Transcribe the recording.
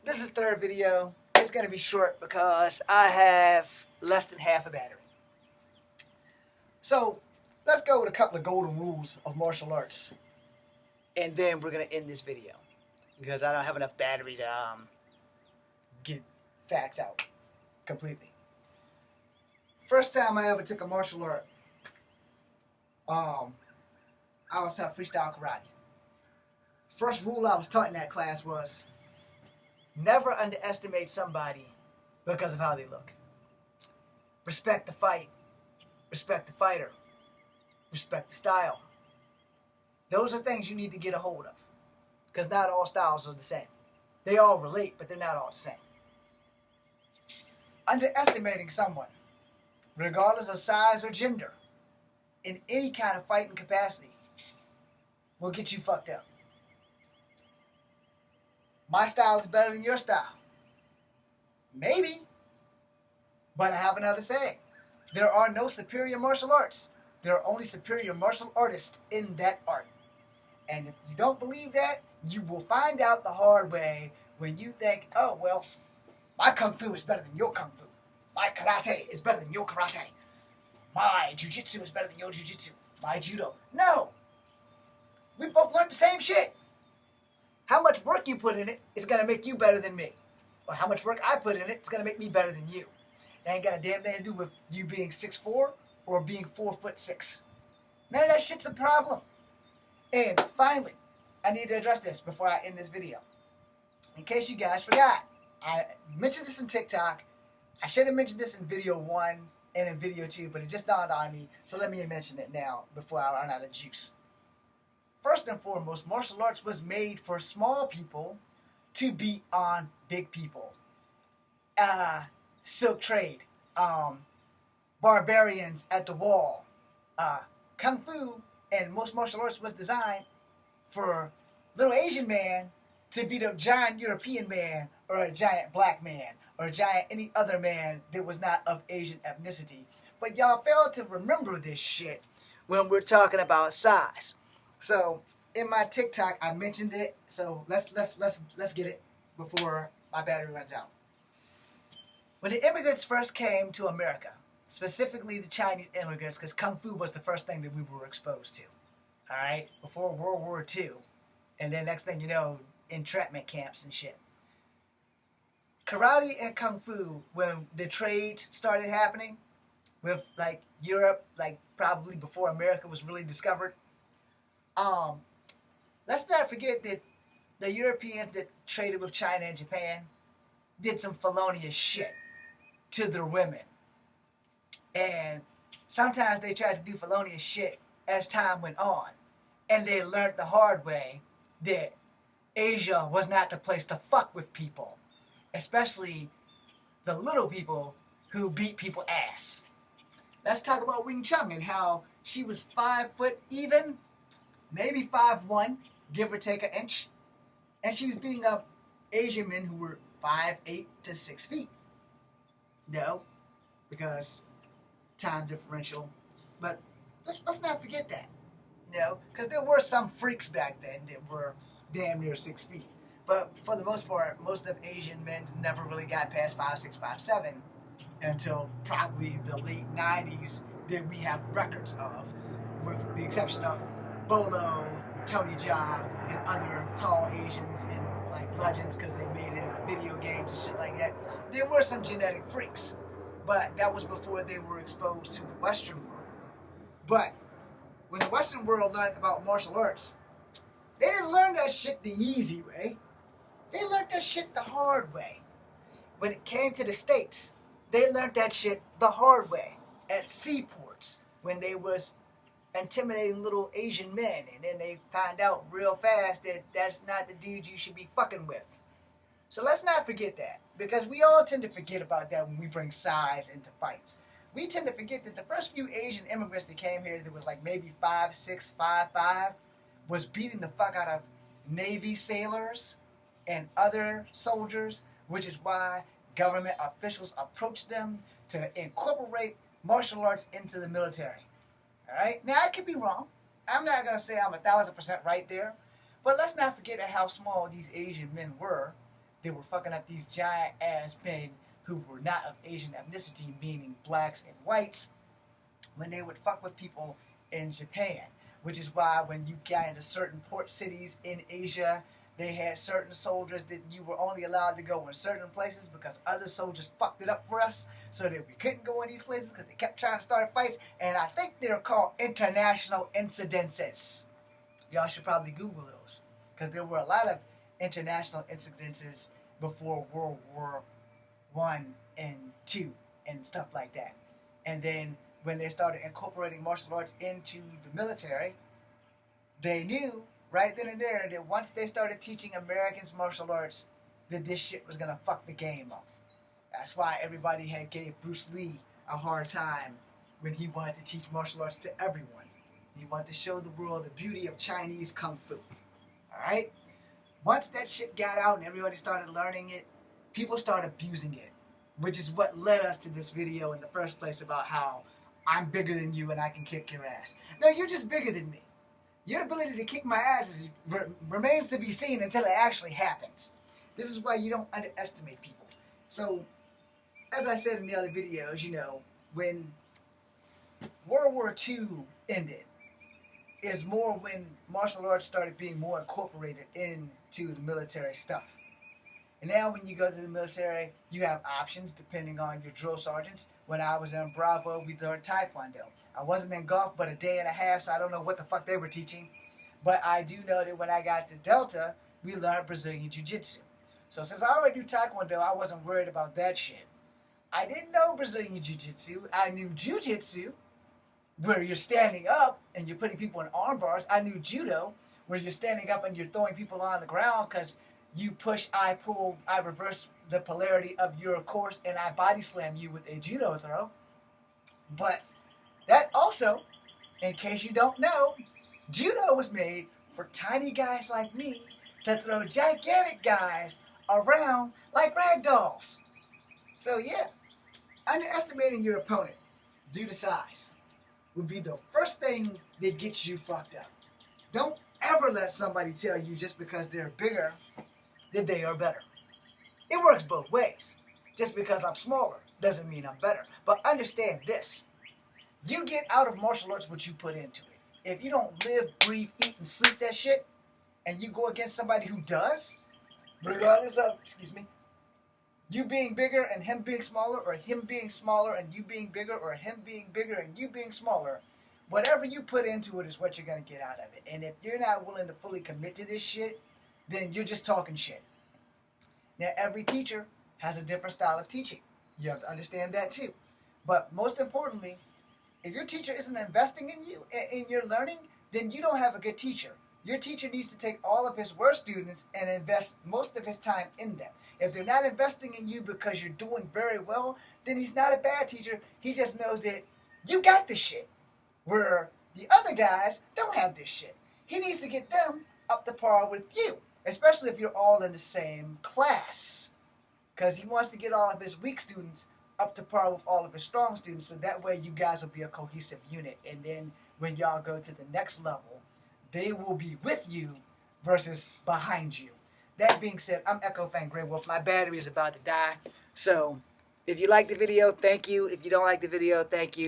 This is the third video. It's going to be short because I have less than half a battery. So let's go with a couple of golden rules of martial arts. And then we're going to end this video because I don't have enough battery to get facts out completely. First time I ever took a martial art, I was taught freestyle karate. First rule I was taught in that class was never underestimate somebody because of how they look. Respect the fight. Respect the fighter. Respect the style. Those are things you need to get a hold of because not all styles are the same. They all relate, but they're not all the same. Underestimating someone, regardless of size or gender, in any kind of fighting capacity, will get you fucked up. My style is better than your style. Maybe. But I have another saying. There are no superior martial arts. There are only superior martial artists in that art. And if you don't believe that, you will find out the hard way when you think, oh, well, my kung fu is better than your kung fu. My karate is better than your karate. My jiu-jitsu is better than your jiu-jitsu. My judo. No. We both learned the same shit. How much work you put in it is going to make you better than me. Or how much work I put in it is going to make me better than you. It ain't got a damn thing to do with you being 6'4" or being 4'6". None of that shit's a problem. And finally, I need to address this before I end this video. In case you guys forgot, I mentioned this in TikTok. I should have mentioned this in video 1 and in video 2, but it just dawned on me, so let me mention it now before I run out of juice. First and foremost, martial arts was made for small people to beat on big people. Silk trade, barbarians at the wall, kung fu, and most martial arts was designed for little Asian man to beat a giant European man or a giant black man or a giant any other man that was not of Asian ethnicity. But y'all fail to remember this shit when we're talking about size. So in my TikTok, I mentioned it. So let's get it before my battery runs out. When the immigrants first came to America, specifically the Chinese immigrants, because Kung Fu was the first thing that we were exposed to, all right, before World War II, and then next thing you know, entrapment camps and shit. Karate and Kung Fu, when the trades started happening with like Europe, like probably before America was really discovered, let's not forget that the Europeans that traded with China and Japan did some felonious shit to their women. And sometimes they tried to do felonious shit as time went on. And they learned the hard way that Asia was not the place to fuck with people. Especially the little people who beat people ass. Let's talk about Wing Chun and how she was 5 foot even, maybe 5'1", give or take an inch. And she was beating up Asian men who were 5'8" to 6 feet. No, because time differential. But let's not forget that. You know, because there were some freaks back then that were damn near 6 feet. But for the most part, most of Asian men never really got past 5'6", 5'7", until probably the late 90s that we have records of, with the exception of Bolo, Tony Jaa, and other tall Asians in like Legends because they made it in video games and shit like that. There were some genetic freaks, but that was before they were exposed to the Western world. But when the Western world learned about martial arts, they didn't learn that shit the easy way. They learned that shit the hard way. When it came to the States, they learned that shit the hard way at seaports when they was intimidating little Asian men, and then they find out real fast that that's not the dude you should be fucking with. So let's not forget that, because we all tend to forget about that when we bring size into fights. We tend to forget that the first few Asian immigrants that came here that was like maybe 5'6", 5'5", was beating the fuck out of Navy sailors and other soldiers, which is why government officials approached them to incorporate martial arts into the military. Alright? Now, I could be wrong. I'm not going to say I'm 1,000% right there. But let's not forget how small these Asian men were they were fucking up these giant ass men who were not of Asian ethnicity, meaning blacks and whites, when they would fuck with people in Japan. Which is why when you got into certain port cities in Asia, they had certain soldiers that you were only allowed to go in certain places because other soldiers fucked it up for us, so that we couldn't go in these places because they kept trying to start fights. And I think they're called international incidences. Y'all should probably Google those, because there were a lot of international incidences before World War One and Two and stuff like that. And then when they started incorporating martial arts into the military, they knew right then and there that once they started teaching Americans martial arts, that this shit was gonna fuck the game up. That's why everybody had gave Bruce Lee a hard time when he wanted to teach martial arts to everyone. He wanted to show the world the beauty of Chinese Kung Fu. Alright? Once that shit got out and everybody started learning it, people started abusing it. Which is what led us to this video in the first place about how I'm bigger than you and I can kick your ass. No, you're just bigger than me. Your ability to kick my ass remains to be seen until it actually happens. This is why you don't underestimate people. So, as I said in the other videos, you know, when World War II ended, is more when martial arts started being more incorporated into the military stuff. And now when you go to the military, you have options depending on your drill sergeants. When I was in Bravo, we learned Taekwondo. I wasn't in Gulf but a day and a half, so I don't know what the fuck they were teaching. But I do know that when I got to Delta, we learned Brazilian Jiu-Jitsu. So since I already knew Taekwondo, I wasn't worried about that shit. I didn't know Brazilian Jiu-Jitsu. I knew Jiu-Jitsu, where you're standing up and you're putting people in arm bars. I knew Judo, where you're standing up and you're throwing people on the ground because you push, I pull, I reverse the polarity of your course, and I body slam you with a judo throw. But that also, in case you don't know, judo was made for tiny guys like me to throw gigantic guys around like rag dolls. So yeah, underestimating your opponent due to size would be the first thing that gets you fucked up. Don't ever let somebody tell you just because they're bigger that they are better. It works both ways. Just because I'm smaller doesn't mean I'm better. But understand this. You get out of martial arts what you put into it. If you don't live, breathe, eat, and sleep that shit, and you go against somebody who does, regardless of, you being bigger and him being smaller, or him being smaller and you being bigger, or him being bigger and you being smaller, whatever you put into it is what you're going to get out of it. And if you're not willing to fully commit to this shit, then you're just talking shit. Now, every teacher has a different style of teaching. You have to understand that too. But most importantly, if your teacher isn't investing in you, in your learning, then you don't have a good teacher. Your teacher needs to take all of his worst students and invest most of his time in them. If they're not investing in you because you're doing very well, then he's not a bad teacher. He just knows that you got this shit. Where the other guys don't have this shit. He needs to get them up to par with you. Especially if you're all in the same class. Because he wants to get all of his weak students up to par with all of his strong students, so that way you guys will be a cohesive unit. And then when y'all go to the next level, they will be with you versus behind you. That being said, I'm Echo Fan Grey Wolf. My battery is about to die. So if you like the video, thank you. If you don't like the video, thank you.